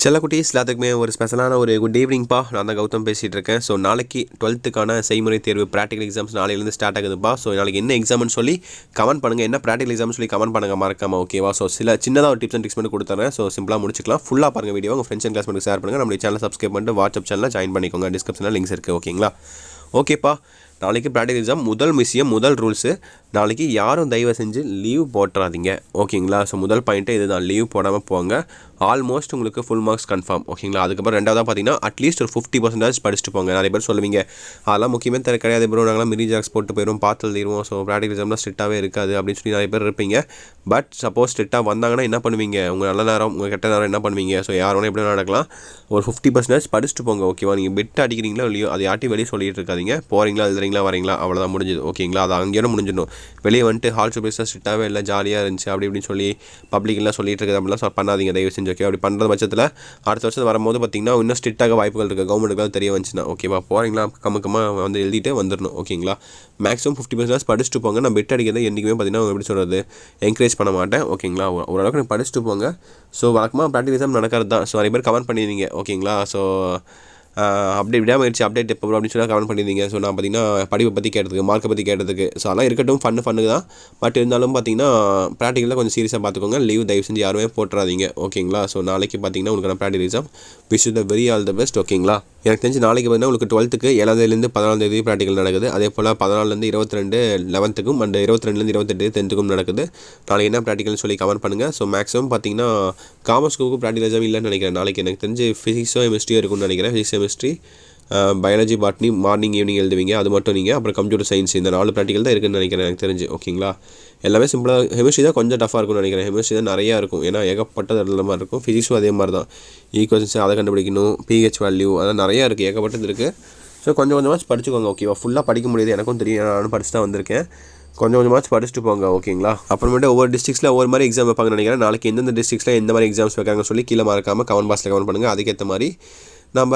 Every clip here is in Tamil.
செல்லக்குட்டீஸ் எல்லாத்துக்குமே ஒரு ஸ்பெஷலான ஒரு குட் ஈவினிங்ப்பா. நான் தான் கௌதம் பேசிகிட்டு இருக்கேன். ஸோ நாளைக்கு 12th செய்முறை தேர்வு ப்ராக்டிகல் எக்ஸாம்ஸ் நாளையிலேருந்து ஸ்டார்ட் ஆகுதுப்பா. ஸோ நாளைக்கு என்ன எக்ஸாம்னு சொல்லி கமெண்ட் பண்ணுங்கள். என்ன ப்ராக்டிகல் எக்ஸாம்னு சொல்லி கமெண்ட் பண்ணுங்கள் மறக்காம. ஓகேவா? ஸோ சின்னதாக ஒரு டிப்ஸ் அண்ட் ட்ரிக்ஸ் மட்டும் கொடுத்துறேன். ஸோ சிம்பிளாக முடிச்சிக்கலாம். ஃபுல்லாக பாருங்கள் வீடியோ. உங்கள் ஃப்ரெண்ட்ஸ் அண்ட் கிளாஸ்மேட்டுக்கு ஷேர் பண்ணுங்கள். நம்ம சேனல் சப்ஸ்கிரைப் பண்ணிட்டு வாட்ஸ்அப் சேனலில் ஜாயின் பண்ணிக்கோங்க. டிஸ்கிரிப்ஷனில் லிங்க்ஸ் இருக்குது. ஓகேங்களா? ஓகேப்பா. நாளைக்கு ப்ராக்டிகல் எக்ஸாம் முதல் விஷயம், முதல் ரூல்ஸு, நாளைக்கு யாரும் தயவு செஞ்சு லீவ் போட்டுறாதீங்க. ஓகேங்களா? ஸோ முதல் பாயிண்ட்டு இதுதான், லீவ் போடாமல் போங்க. ஆல்மோஸ்ட் உங்களுக்கு ஃபுல் மார்க்ஸ் கன்ஃபார்ம். ஓகேங்களா? அதுக்கப்புறம் ரெண்டாவதாக பார்த்தீங்கன்னா அட்லீஸ்ட் ஒரு 50% படிச்சுட்டு போங்க. நிறைய பேர் சொல்லுவீங்க அதெல்லாம் முக்கியமே கிடையாது ப்ரோ, நாங்களாம் மினி ஜாக்ஸ் போட்டு போயிடும், பார்த்து எழுதிடுவோம், ஸோ ப்ராக்டிகல் எக்ஸாம்லாம் ஸ்ட்ரிக்டாகவே இருக்காது அப்படின்னு சொல்லி நிறைய பேர் இருப்பீங்க. பட் சப்போஸ் ஸ்ட்ரிக்டாக வந்தாங்கன்னா என்ன பண்ணுவீங்க? உங்கள் நல்ல நேரம் உங்கள் கெட்ட நேரம் என்ன பண்ணுவீங்க? ஸோ யார் வேணால் எப்படி நடக்கலாம். ஒரு 50% படிச்சுட்டு போங்க. ஓகேவா? நீங்கள் பெட் அடிக்கிறீங்களோ இல்லையோ அது யார்ட்டையும் வெளியே சொல்லிட்டு இருக்காதீங்க. போகிறீங்களா, எழுதுறீங்களா, வரீங்களா, அவ்வளோதான் முடிஞ்சுது. ஓகேங்களா? அது அங்கேயும் முடிஞ்சிடணும். வெளியே வந்துட்டு ஹால் சூப்பர்ஸாக ஸ்ட்ரிக்டாகவே இல்லை, ஜாலியாக இருந்துச்சு அப்படி இப்படின்னு சொல்லி பப்ளிக்லாம் சொல்லிட்டு இருக்குது அப்படிலாம் பண்ணாதீங்க தயவு செஞ்சு. ஓகே? அப்படி பண்ணுறது பட்சத்தில் அடுத்த வருஷம் வரும்போது பார்த்தீங்கன்னா இன்னும் ஸ்ட்ரிக்டாக வாய்ப்புகள் இருக்குது. கவர்மெண்ட்டுக்கு தெரிய வந்துச்சுன்னா. ஓகேவா? போகிறீங்களா, கம்மக்கமாக வந்து எழுதிட்டு வந்துடணும். ஓகேங்களா? மேக்ஸிமம் 50% படிச்சுட்டு போங்க. நான் பெட் அடிக்கிறது என்றைக்குமே பார்த்தீங்கன்னா எப்படி சொல்கிறது, என்கரேஜ் பண்ண மாட்டேன். ஓகேங்களா? ஓரளவுக்கு நீங்கள் படிச்சுட்டு போங்க. ஸோ வழக்கமாக ப்ராக்டிகல் எக்ஸாம் நடக்கிறது தான். ஸோ நிறைய பேர் கமெண்ட் பண்ணியிருந்தீங்க. ஓகேங்களா? ஸோ அப்படி விடாமயிடுச்சு, அப்டேட் எப்போ அப்படின்னு சொல்லி கமெண்ட் பண்ணியிருந்தீங்க. ஸோ நான் பார்த்தீங்கன்னா படிப்பை பற்றி கேட்டதுக்கு, மார்க்கை பற்றி கேட்டதுக்கு, ஸோ அதெல்லாம் இருக்கட்டும், ஃபன்னுக்கு தான். பட் இருந்தாலும் பார்த்தீங்கன்னா ப்ராக்டிக்கலாக கொஞ்சம் சீரியஸாக பார்த்துக்கோங்க. லீவ் தயவு செஞ்சு யாருமே போட்டுறாதீங்க. ஓகேங்களா? ஸோ நாளைக்கு பார்த்தீங்கன்னா உங்களுக்கான practical exam. Wish the very all the best. ஓகேங்களா? எனக்கு தெரிஞ்சு நாளைக்கு பார்த்தீங்கன்னா உங்களுக்கு 12th 7th 14th ப்ராக்டிகல் நடக்குது. அதே போல் 14 22 11th அண்ட் 22 28 10th நடக்குது. நாளைக்கு என்ன ப்ராக்டிகல்னு சொல்லி கமெண்ட் பண்ணுங்கள். ஸோ மேக்ஸிமம் பார்த்தீங்கன்னா காமர்ஸ் குரூப்புக்கு ப்ராக்டிகல் எக்ஸாம் இல்லைன்னு நினைக்கிறேன். நாளைக்கு எனக்கு தெரிஞ்சு ஃபிசிக்ஸோ கெமிஸ்ட்ரியும் இருக்குன்னு நினைக்கிறேன். Physics chemistry, biology, botany morning evening எழுதுவீங்க. அது மட்டும் நீங்கள். அப்புறம் கம்ப்யூட்டர் சயின்ஸ், இந்த 4 ப்ராக்டிகல் தான் இருக்குன்னு நினைக்கிறேன் எனக்கு தெரிஞ்சு. ஓகேங்களா? எல்லாமே சிம்பிளாக. கெமிஸ்ட்ரி தான் கொஞ்சம் டஃபாக இருக்கும்னு நினைக்கிறேன். கெமிஸ்ட்ரி தான் நிறையா இருக்கும், ஏன்னா ஏகப்பட்டது அதில் மாதிரி இருக்கும். ஃபிசிக்ஸும் அதே மாதிரி தான். ஈக்குவேஷன்ஸ் அதை கண்டுபிடிக்கணும், பிஹெச் வேல்யூ, அதெல்லாம் நிறையா இருக்குது, ஏகப்பட்டது இருக்குது. ஸோ கொஞ்சம் கொஞ்சமாக படிச்சுக்கோங்க. ஓகேவா? ஃபுல்லாக படிக்க முடியாது, எனக்கும் தெரியும், நானும் படிச்சு தான் வந்திருக்கேன். கொஞ்சம் கொஞ்சமாக படிச்சுட்டு போங்க. ஓகேங்களா? அப்புறமேட்டு ஒவ்வொரு டிஸ்ட்ரிக்ஸில் ஒவ்வொரு மாதிரி எக்ஸாம் வைப்பாங்கன்னு நினைக்கிறேன். நாளைக்கு எந்தெந்த டிஸ்ட்ரிக்ஸில் எந்த மாதிரி எக்ஸாம்ஸ் வைக்காங்கன்னு சொல்லி கீழே மறக்காமல் கமெண்ட் பாக்ஸில் கமெண்ட் பண்ணுங்கள். அதுக்கேற்ற மாதிரி நம்ம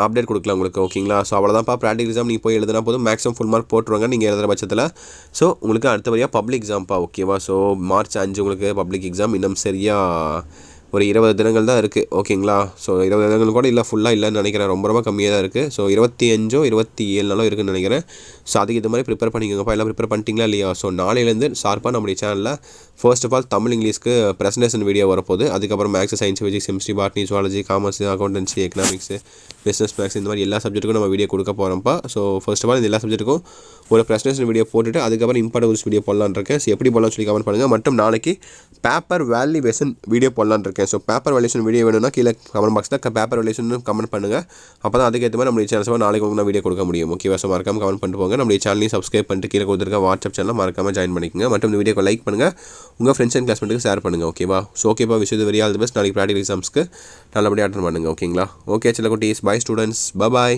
அப்டேட் கொடுக்கலாம் உங்களுக்கு. ஓகேங்களா? ஸோ அவ்வளோதான்ப்பா. ப்ராக்டிகல் எக்ஸாம் நீங்கள் போய் எழுதினா போதும், மேக்ஸிமம் ஃபுல் மார்க் போட்டுருவாங்க நீங்கள் எழுதுகிற பட்சத்தில். ஸோ உங்களுக்கு அடுத்தபடியாக பப்ளிக் எக்ஸாம்ப்பா. ஓகேவா? ஸோ மார்ச் 5 உங்களுக்கு பப்ளிக் எக்ஸாம். இன்னும் சரியாக ஒரு 20 தினங்கள் தான் இருக்குது. ஓகேங்களா? ஸோ 20 தினங்கள் கூட இல்லை, ஃபுல்லாக இல்லைன்னு நினைக்கிறேன். ரொம்ப கம்மியாக தான் இருக்குது. ஸோ 25 27 நாளும் இருக்குதுன்னு நினைக்கிறேன். ஸோ அதுக்கு இது மாதிரி ப்ரிப்பேர் பண்ணிக்கோங்கப்பா. எல்லாம் ப்ரிப்பேர் பண்ணிட்டீங்களா இல்லையா? ஸோ நாளையிலேருந்து ஷார்ப்பாக நம்முடைய சேனலில் ஃபர்ஸ்ட் ஆஃப் ஆல் தமிழ் இங்கிலீஷ்க்கு ப்ரெசன்டேஷன் வீடியோ வரப்போகுது. அதுக்கப்புறம் maths, science, physics, chemistry, botany, zoology, commerce, accountancy, economics, business, maths, இந்த மாதிரி எல்லா சப்ஜெக்ட்டுக்கும் நம்ம வீடியோ கொடுக்க போகிறோம்ப்பா. ஸோ ஃபர்ஸ்ட் ஆஃப் ஆல் இந்த எல்லா சப்ஜெக்ட்டுக்கும் ஒரு ப்ரெசன்டேஷன் வீடியோ போட்டுட்டு அதுக்கப்புறம் இம்பார்ட்டன்ஸ் வீடியோ போடலான்னு இருக்கேன். ஸோ எப்படி போடலாம்னு சொல்லி கமெண்ட் பண்ணுங்கள். மற்றும் நாளைக்கு பேப்பர் வேல்யூவேஷன் வீடியோ போடலான்னு இருக்கேன். ஸோ பேப்பர் வேல்யூவேஷன் வீடியோ வேணும்னா கீழே கமெண்ட் பாக்ஸில் பேப்பர் வேல்யூவேஷன் கமெண்ட் பண்ணுங்கள். அப்போ தான் அதுக்கேற்ற மாதிரி நம்மளுடைய சேனல்ஸ் நாளைக்கு உங்களுக்கு நான் வீடியோ கொடுக்க முடியும். ஓகேவா? ஸோ மறக்காமல் கமெண்ட் பண்ணிட்டு போங்க. நம்மளுடைய சேனலையும் சப்ஸ்கிரைப் பண்ணிட்டு கீழே கொடுத்துருக்க வாட்ஸ்அப் சேனலில் மறக்காமல் ஜாயின் பண்ணிக்கோங்க. மற்றும் இந்த வீடியோக்கு லைக் பண்ணுங்கள், உங்கள் ஃப்ரெண்ட்ஸ் அண்ட் கிளாஸ்மேட்டுக்கு ஷேர் பண்ணுங்கள். ஓகேவா? ஸோ ஓகேப்பா. Wish the very all the best. நாளைக்கு ப்ராக்டிகல் எக்ஸாம்ஸ்க்கு நல்லபடியாக அட்டெண்ட் பண்ணுங்கள். ஓகேங்களா? ஓகே செல்லக்குட்டீஸ், பை ஸ்டூடெண்ட்ஸ், பாய்.